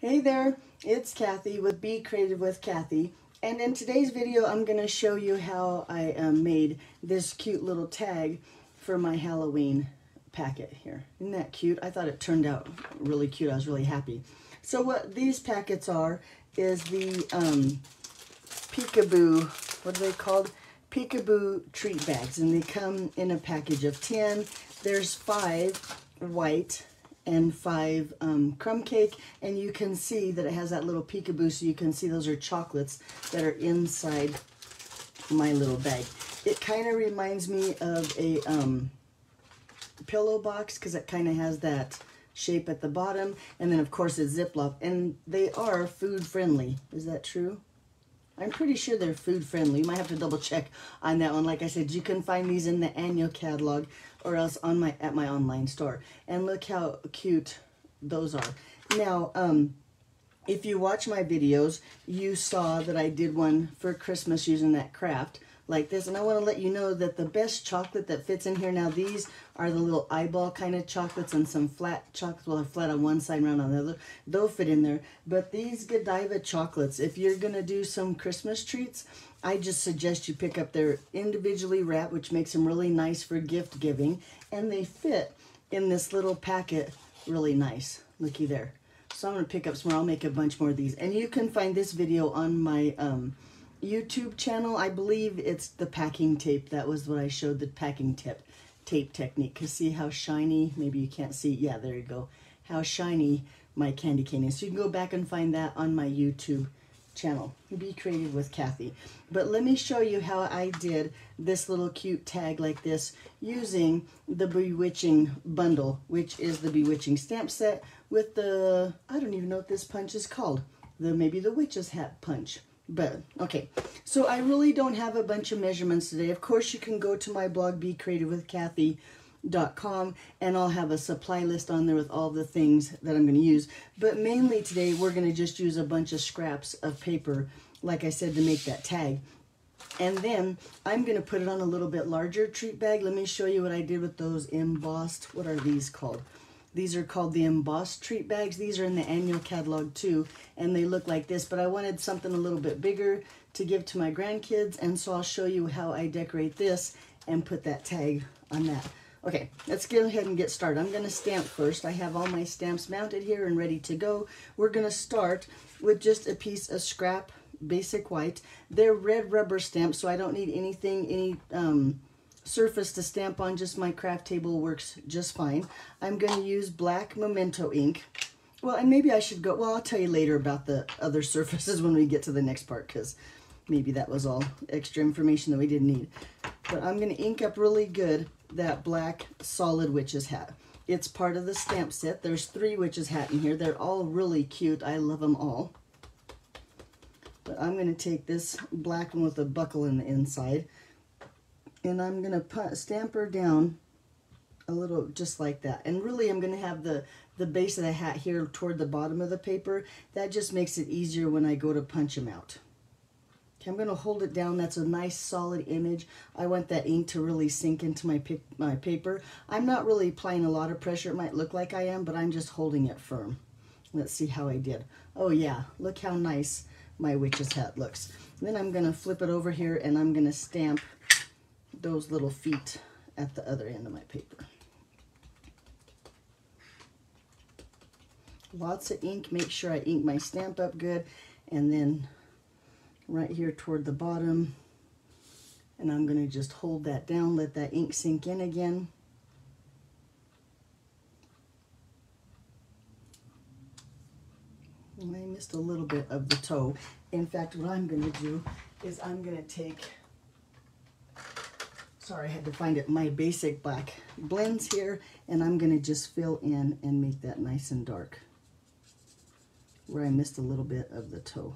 Hey there, it's Kathy with Be Creative with Kathy, and in today's video I'm going to show you how I made this cute little tag for my Halloween packet here. Isn't that cute? I thought it turned out really cute. I was really happy. So what these packets are is the peekaboo, what are they called? Peekaboo treat bags, and they come in a package of 10. There's 5 white and 5 crumb cake, and you can see that it has that little peekaboo, so you can see those are chocolates that are inside my little bag. It kind of reminds me of a pillow box because it kind of has that shape at the bottom, and then of course it's Ziploc, and they are food friendly. Is that true? I'm pretty sure they're food friendly. You might have to double check on that one. Like I said, you can find these in the annual catalog or else on at my online store. And look how cute those are. Now, if you watch my videos, you saw that I did one for Christmas using that craft like this. And I want to let you know that the best chocolate that fits in here, now these are the little eyeball kind of chocolates, and some flat chocolates, well, they're flat on one side and round on the other. They'll fit in there. But these Godiva chocolates, if you're going to do some Christmas treats, I just suggest you pick up their individually wrapped, which makes them really nice for gift giving. And they fit in this little packet really nice. Looky there. So I'm going to pick up some more. I'll make a bunch more of these. And you can find this video on my YouTube channel. I believe it's the packing tape. That was what I showed, the packing tape technique. Because see how shiny, maybe you can't see. Yeah, there you go. How shiny my candy cane is. So you can go back and find that on my YouTube channel. Be Creative with Kathy. But let me show you how I did this little cute tag like this using the Bewitching bundle, which is the Bewitching stamp set with the, I don't even know what this punch is called. Maybe the witch's hat punch. But okay, so I really don't have a bunch of measurements today. Of course, you can go to my blog, becreativewithkathy.com, and I'll have a supply list on there with all the things that I'm going to use. But mainly today, we're going to just use a bunch of scraps of paper, like I said, to make that tag. And then I'm going to put it on a little bit larger treat bag. Let me show you what I did with those embossed, what are these called? These are called the embossed treat bags. These are in the annual catalog too, and they look like this, but I wanted something a little bit bigger to give to my grandkids, and so I'll show you how I decorate this and put that tag on that. Okay, let's go ahead and get started. I'm going to stamp first. I have all my stamps mounted here and ready to go. We're going to start with just a piece of scrap basic white. They're red rubber stamps, so I don't need anything, any surface to stamp on. Just my craft table works just fine. I'm going to use black Memento ink. Well, and maybe I should go, well, I'll tell you later about the other surfaces when we get to the next part, because maybe that was all extra information that we didn't need. But I'm going to ink up really good that black solid witch's hat. It's part of the stamp set. There's 3 witch's hat in here. They're all really cute. I love them all. But I'm going to take this black one with a buckle in the inside, and I'm going to stamp her down a little, just like that. And really, I'm going to have the base of the hat here toward the bottom of the paper. That just makes it easier when I go to punch them out. Okay, I'm going to hold it down. That's a nice solid image. I want that ink to really sink into my paper. I'm not really applying a lot of pressure. It might look like I am, but I'm just holding it firm. Let's see how I did. Oh yeah, look how nice my witch's hat looks. And then I'm going to flip it over here, and I'm going to stamp those little feet at the other end of my paper. Lots of ink. Make sure I ink my stamp up good. And then right here toward the bottom, and I'm going to just hold that down, let that ink sink in again. And I missed a little bit of the toe. In fact, what I'm going to do is I'm going to take, sorry, I had to find it, my basic black blends here, and I'm going to just fill in and make that nice and dark where I missed a little bit of the toe.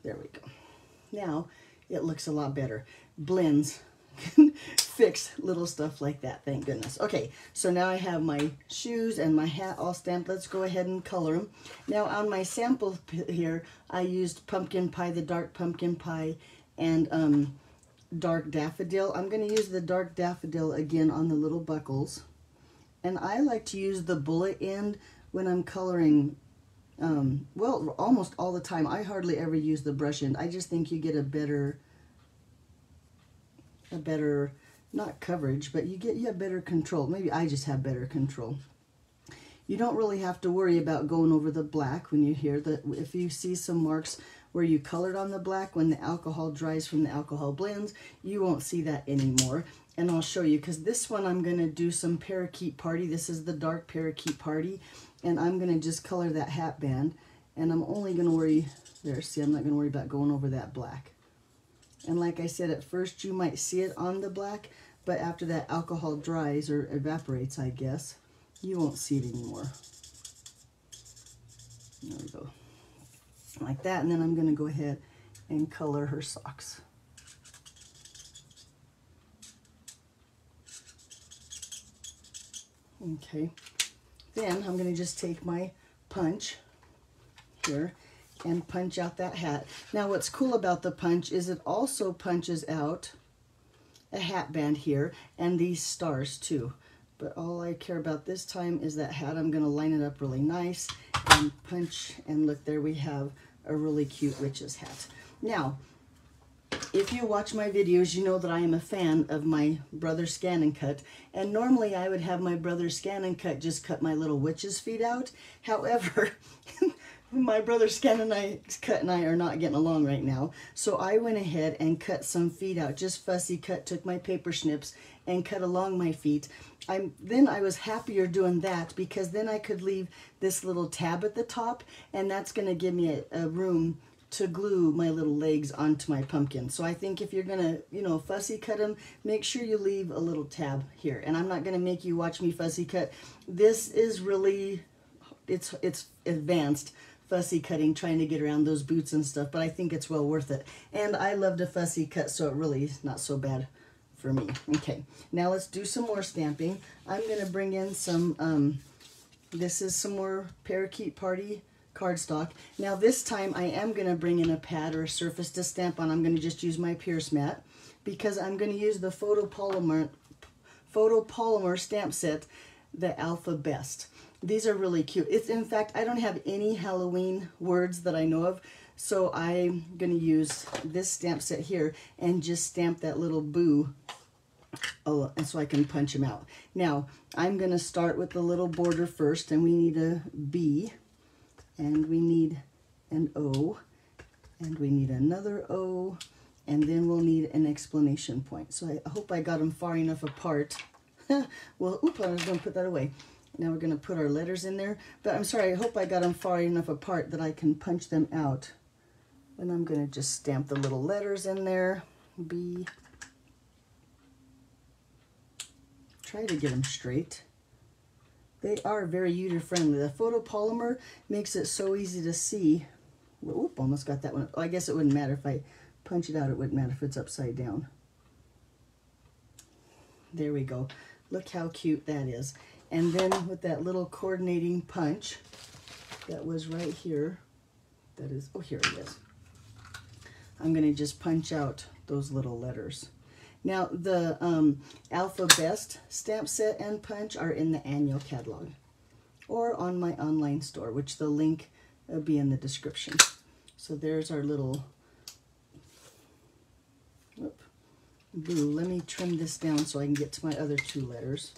There we go. Now it looks a lot better. Blends fix little stuff like that, thank goodness. Okay, so now I have my shoes and my hat all stamped. Let's go ahead and color them. Now on my sample here, I used pumpkin pie, the dark pumpkin pie, and dark daffodil. I'm going to use the dark daffodil again on the little buckles. And I like to use the bullet end when I'm coloring well, almost all the time. I hardly ever use the brush end. I just think you get a better, not coverage, but you have better control. Maybe I just have better control. You don't really have to worry about going over the black when you hear that. If you see some marks where you colored on the black, when the alcohol dries from the alcohol blends, you won't see that anymore. And I'll show you, because this one I'm going to do some Parakeet Party. This is the dark Parakeet Party, and I'm going to just color that hat band, and I'm only going to worry, there, see, I'm not going to worry about going over that black. And like I said, at first you might see it on the black, but after that alcohol dries or evaporates, I guess, you won't see it anymore. There we go. Like that, and then I'm going to go ahead and color her socks. Okay, then I'm going to just take my punch here and punch out that hat. Now what's cool about the punch is it also punches out a hat band here and these stars too. But all I care about this time is that hat. I'm going to line it up really nice and punch, and look, there we have a really cute witch's hat. Now, if you watch my videos, you know that I am a fan of my brother Scan and Cut, and normally I would have my brother Scan and Cut just cut my little witch's feet out. However, my brother Scan and Cut and I are not getting along right now, so I went ahead and cut some feet out, just fussy cut, took my paper snips and cut along my feet. Then I was happier doing that, because then I could leave this little tab at the top, and that's going to give me a room to glue my little legs onto my pumpkin. So I think if you're gonna, you know, fussy cut them, make sure you leave a little tab here. And I'm not gonna make you watch me fussy cut. This is really, it's advanced fussy cutting, trying to get around those boots and stuff, but I think it's well worth it. And I love to fussy cut, so it really is not so bad for me. Okay, now let's do some more stamping. I'm gonna bring in some, this is some more Parakeet Party cardstock. Now this time I am going to bring in a pad or a surface to stamp on. I'm going to just use my Pierce mat, because I'm going to use the photopolymer stamp set, the Alpha Best. These are really cute. It's, in fact, I don't have any Halloween words that I know of, so I'm going to use this stamp set here and just stamp that little boo, and so I can punch them out. Now I'm going to start with the little border first, and we need a B, and we need an O, and we need another O, and then we'll need an exclamation point. So I hope I got them far enough apart. Well, oops, I was going to put that away. Now we're going to put our letters in there. But I'm sorry, I hope I got them far enough apart that I can punch them out. And I'm going to just stamp the little letters in there. B. Try to get them straight. They are very user-friendly. The photopolymer makes it so easy to see. Oop, almost got that one. Oh, I guess it wouldn't matter if I punch it out. It wouldn't matter if it's upside down. There we go. Look how cute that is. And then with that little coordinating punch that was right here, that is, oh, here it is. I'm going to just punch out those little letters. Now, the Alpha Best stamp set and punch are in the annual catalog or on my online store, which the link will be in the description. So there's our little, whoop, boo. Let me trim this down so I can get to my other two letters.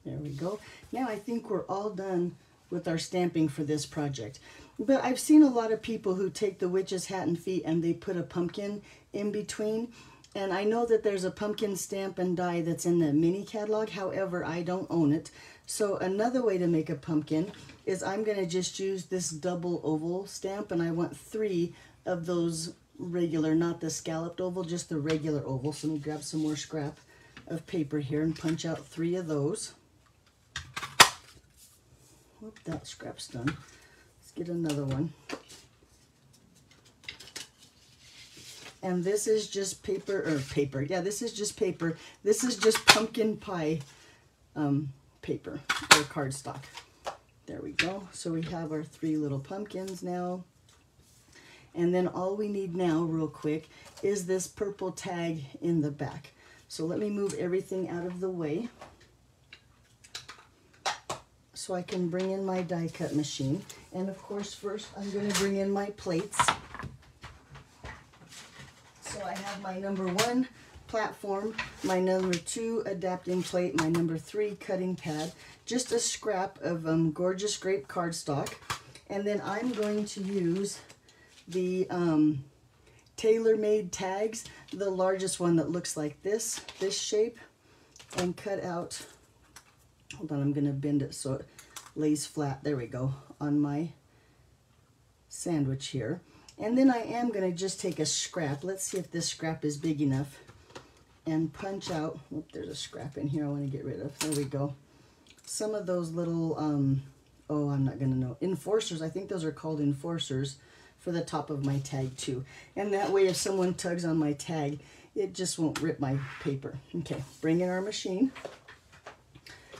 There we go. Now I think we're all done with our stamping for this project. But I've seen a lot of people who take the witch's hat and feet and they put a pumpkin in between. And I know that there's a pumpkin stamp and die that's in the mini catalog. However, I don't own it. So another way to make a pumpkin is I'm going to just use this double oval stamp. And I want 3 of those regular, not the scalloped oval, just the regular oval. So let me grab some more scrap of paper here and punch out 3 of those. Whoop, that scrap's done. Let's get another one. And this is just paper, yeah, this is just paper. This is just pumpkin pie paper or cardstock. There we go. So we have our 3 little pumpkins now. And then all we need now, real quick, is this purple tag in the back. So let me move everything out of the way so I can bring in my die cut machine. And of course, first I'm going to bring in my plates. So I have my number 1 platform, my number 2 adapting plate, my number 3 cutting pad, just a scrap of gorgeous grape cardstock, and then I'm going to use the tailor-made tags, the largest one that looks like this shape, and cut out, hold on, I'm going to bend it so it lays flat, there we go, on my sandwich here. And then I am going to just take a scrap, let's see if this scrap is big enough, and punch out, oh, there's a scrap in here I want to get rid of, there we go, some of those little, oh, I'm not going to know, enforcers, I think those are called enforcers, for the top of my tag too. And that way if someone tugs on my tag, it just won't rip my paper. Okay, bring in our machine.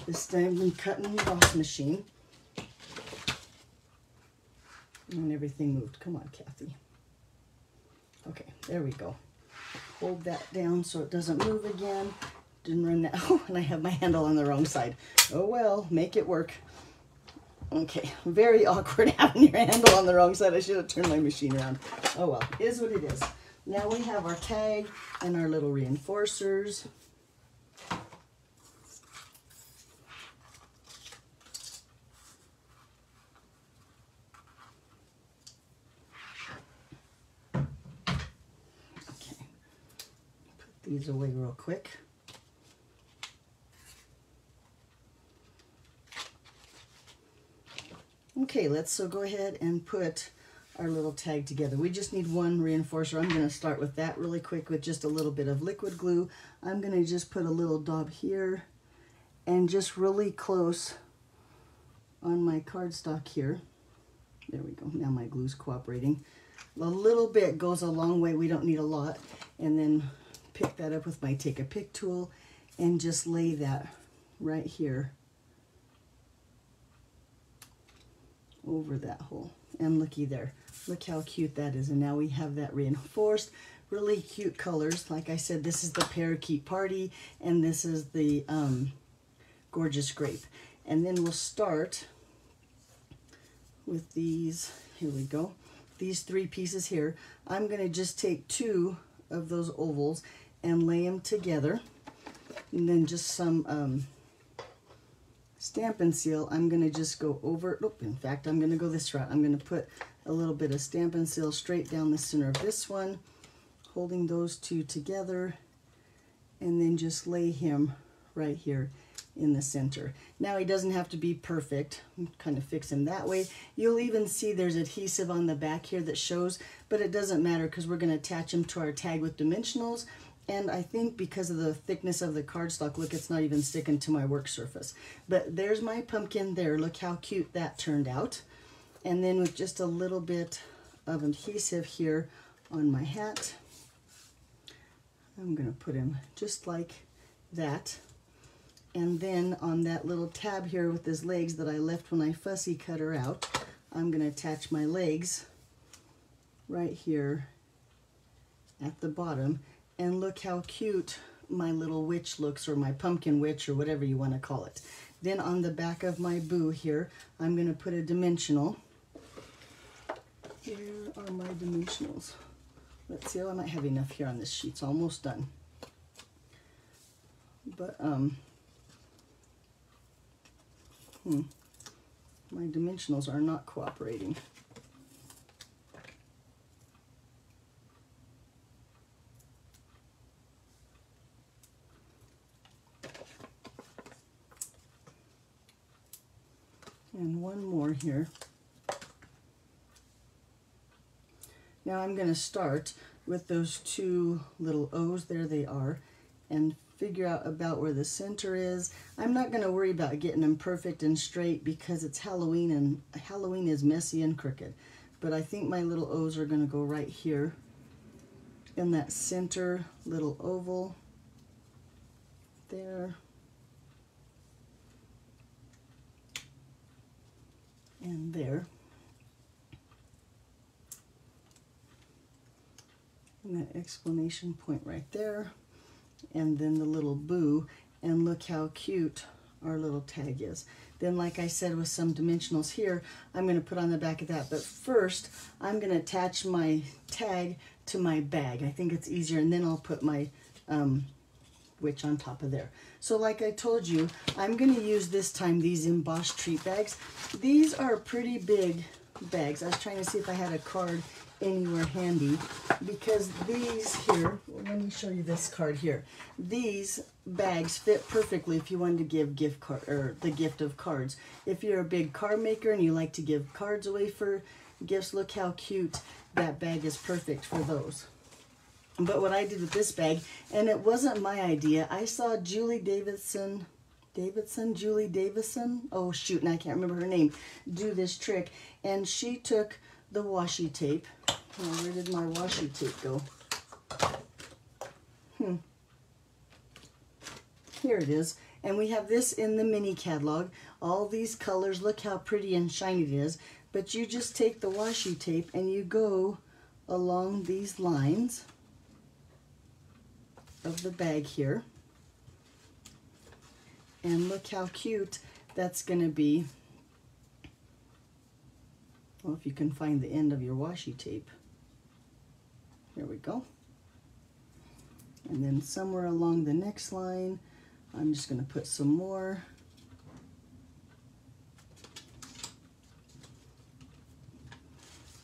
The Stampin' Cut and Emboss machine. And everything moved. Come on, Kathy. Okay, there we go. Hold that down so it doesn't move again. Didn't run that. Oh, and I have my handle on the wrong side. Oh well, make it work. Okay, very awkward having your handle on the wrong side. I should have turned my machine around. Oh well, is what it is. Now we have our tag and our little reinforcers. Okay, put these away real quick. Okay, let's go ahead and put our little tag together. We just need 1 reinforcer. I'm going to start with that really quick with just a little bit of liquid glue. I'm going to just put a little dab here and just really close on my cardstock here. There we go. Now my glue's cooperating. A little bit goes a long way. We don't need a lot. And then pick that up with my take a pick tool and just lay that right here over that hole. And looky there, look how cute that is. And now we have that reinforced, really cute colors. Like I said, this is the Parakeet Party and this is the Gorgeous Grape. And then we'll start with these, here we go, these 3 pieces here. I'm going to just take 2 of those ovals and lay them together, and then just some Stampin' Seal. I'm going to just go over, oh, in fact, I'm going to go this route. I'm going to put a little bit of Stampin' Seal straight down the center of this one, holding those 2 together, and then just lay him right here in the center. Now he doesn't have to be perfect. I'm kind of fix him that way. You'll even see there's adhesive on the back here that shows, but it doesn't matter because we're going to attach him to our tag with dimensionals. And I think because of the thickness of the cardstock, look, it's not even sticking to my work surface. But there's my pumpkin there. Look how cute that turned out. And then with just a little bit of adhesive here on my hat, I'm going to put him just like that. And then on that little tab here with his legs that I left when I fussy cut her out, I'm going to attach my legs right here at the bottom. And look how cute my little witch looks, or my pumpkin witch, or whatever you want to call it. Then on the back of my boo here, I'm going to put a dimensional. Here are my dimensionals. Let's see, oh, I might have enough here on this sheet. It's almost done. But, my dimensionals are not cooperating. And one more here. Now I'm going to start with those 2 little O's, there they are, and figure out about where the center is. I'm not going to worry about getting them perfect and straight because it's Halloween and Halloween is messy and crooked. But I think my little O's are going to go right here in that center little oval there. exclamation point right there, and then the little boo, and look how cute our little tag is. Then, like I said, with some dimensionals here, I'm going to put on the back of that. But first, I'm going to attach my tag to my bag. I think it's easier, and then I'll put my witch on top of there. So like I told you, I'm going to use this time these embossed treat bags. These are pretty big bags. I was trying to see if I had a card anywhere handy, because these here, let me show you this card here. These bags fit perfectly if you wanted to give gift card, or the gift of cards. If you're a big card maker and you like to give cards away for gifts, look how cute that bag is, perfect for those. But what I did with this bag, and it wasn't my idea, I saw Julie Davison, oh shoot, and I can't remember her name, do this trick, and she took the washi tape. Oh, where did my washi tape go? Here it is. And we have this in the mini catalog. All these colors, look how pretty and shiny it is. But you just take the washi tape and you go along these lines of the bag here. And look how cute that's going to be. Well, if you can find the end of your washi tape. There we go. And then somewhere along the next line, I'm just going to put some more.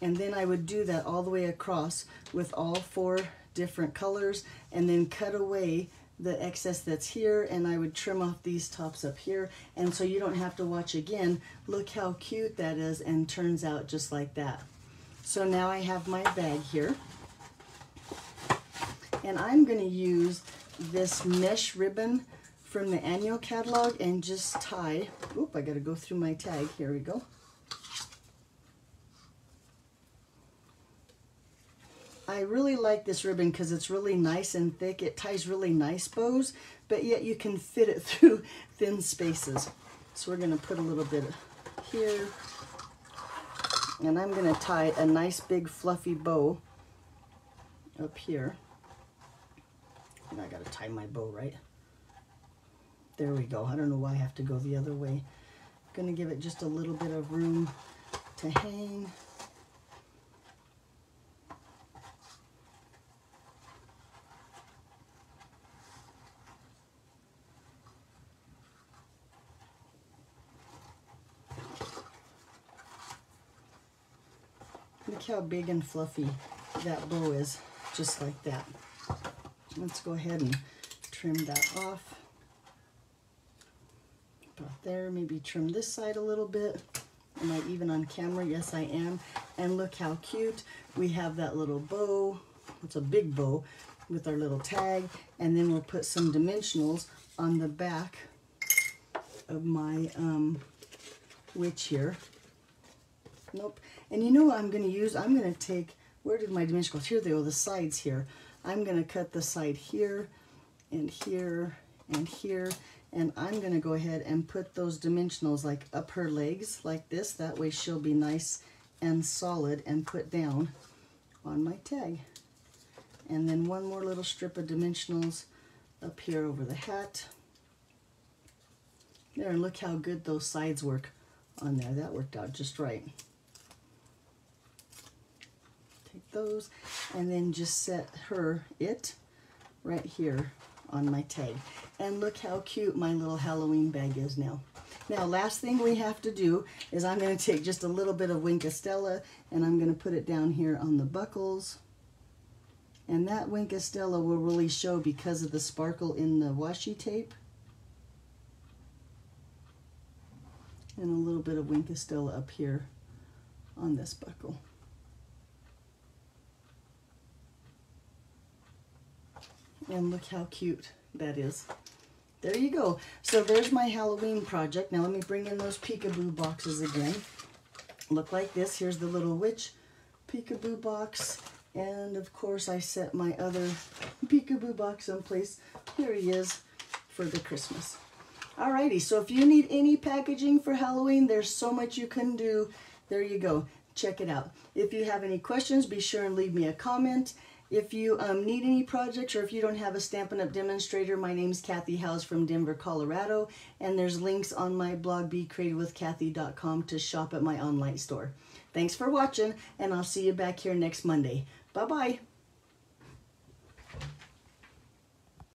And then I would do that all the way across with all 4 different colors, and then cut away the excess that's here, and I would trim off these tops up here, and so you don't have to watch again. Look how cute that is, and turns out just like that. So now I have my bag here, and I'm going to use this mesh ribbon from the annual catalog and just tie. Oop, I got to go through my tag. Here we go. I really like this ribbon because it's really nice and thick. It ties really nice bows, but yet you can fit it through thin spaces. So we're going to put a little bit here, and I'm going to tie a nice big fluffy bow up here. And I got to tie my bow right. There we go. I don't know why I have to go the other way. I'm going to give it just a little bit of room to hang. Look how big and fluffy that bow is, just like that. Let's go ahead and trim that off. About there, maybe trim this side a little bit. Am I even on camera? Yes, I am. And look how cute. We have that little bow. It's a big bow with our little tag. And then we'll put some dimensionals on the back of my witch here. Nope. And you know what I'm going to use? I'm going to take, where did my dimensionals go? Here they go, the sides here. I'm going to cut the side here and here and here. And I'm going to go ahead and put those dimensionals like up her legs like this. That way she'll be nice and solid and put down on my tag. And then one more little strip of dimensionals up here over the hat. There, and look how good those sides work on there. That worked out just right. Take those and then just set it right here on my tag. And look how cute my little Halloween bag is now. Now, last thing we have to do is I'm going to take just a little bit of Wink of Stella and I'm going to put it down here on the buckles. And that Wink of Stella will really show because of the sparkle in the washi tape. And a little bit of Wink of Stella up here on this buckle. And look how cute that is. There you go. So there's my Halloween project. Now let me bring in those peekaboo boxes again. Look like this. Here's the little witch peekaboo box. And of course I set my other peekaboo box someplace. Here he is for the Christmas. Alrighty, so if you need any packaging for Halloween, there's so much you can do. There you go. Check it out. If you have any questions, be sure and leave me a comment. If you need any projects, or if you don't have a Stampin' Up! Demonstrator, my name's Kathy Howes from Denver, Colorado, and there's links on my blog, BeCreativeWithKathy.com, to shop at my online store. Thanks for watching, and I'll see you back here next Monday. Bye-bye.